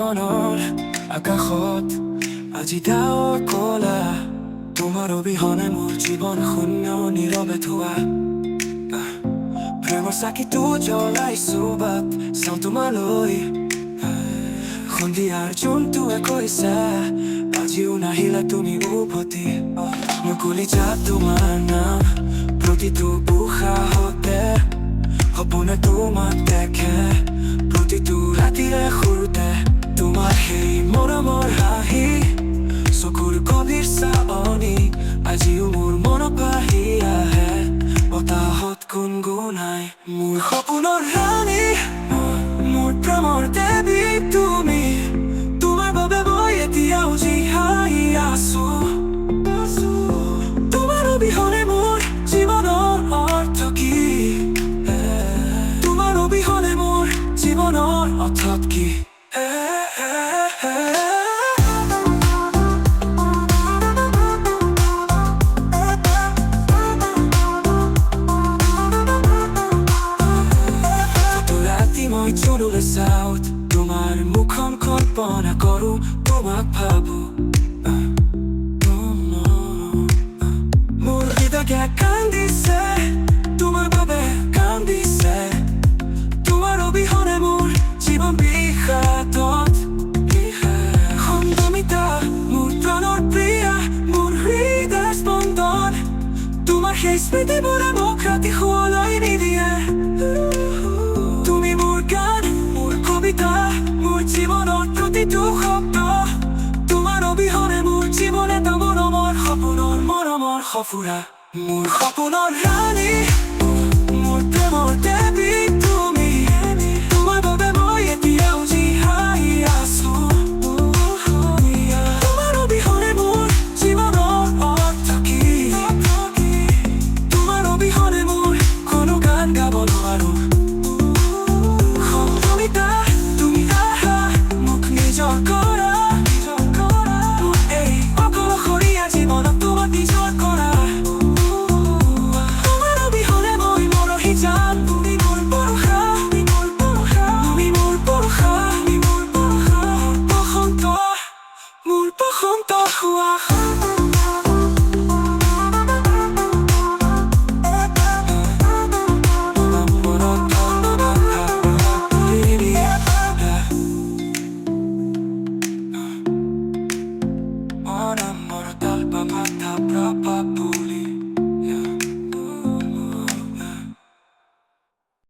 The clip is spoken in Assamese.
মনৰ আকাশত আজি ডাৱৰ ক'লা তোমাৰ অবিহনে মোৰ জীৱন শূন্য নীৰৱে থোৱা প্ৰেমৰ চাকিটো জ্বলাইছো বাট চাওঁ তোমালৈ সন্ধিয়াৰ জোনটোৱে কৈছা আজিও নাহিলা তুমি উভতি মোৰ কলিজাত তোমাৰ নাম প্ৰতিটো উশাহতে সপোনে তোমাক দেখে প্ৰতিটো ৰাতিৰে সৰুতে তোমাৰ সেই মৰমৰ হাঁহি চকুৰ গভীৰ চাৱনি আজিও মোৰ মনত ভাহি আহে বতাহত গুণগুণাই মোৰ সপোনৰ ৰাণী মোৰ প্ৰেমৰ দেৱী তুমি তোমাৰ বাবে মই এতিয়াও জীয়াই আছো তোমাৰ অবিহনে মোৰ জীৱনৰ অৰ্থ কি তোমাৰ অবিহনে মোৰ জীৱনৰ অৰ্থ কি মই চুলুলে চাওঁ তোমাৰ মুখখন কল্পনা কৰো তোমাক ভাবো মোৰ হৃদয়ে কান্দিছে তোমাৰ বাবে কান্দিছে তোমাৰ অবিহনে মোৰ জীৱন বিষাদত সংগমিতা মোৰ প্ৰাণৰ প্ৰিয়া মোৰ হৃদয় স্পন্দন তোমাৰ সেই স্মৃতিবোৰে মোক ৰাতি শুৱলৈ নিদিয়ে মোৰ জীৱনৰ প্ৰতিটো শব্দ তোমাৰ অবিহনে মোৰ জীৱন এটা মৰমৰ সপোনৰ মৰমৰ সফুৰা মোৰ সপোনৰ ৰাণী মোৰ প্ৰেমৰ দেৱী তুমি তোমাৰ বাবে মই এতিয়াও জীয়াই আছো তোমাৰ অবিহনে মোৰ জীৱনৰ অৰ্থ কি তোমাৰ অবিহনে মোৰ কোনো গান গাব নোৱাৰো Ora mortal pa mata brapa puli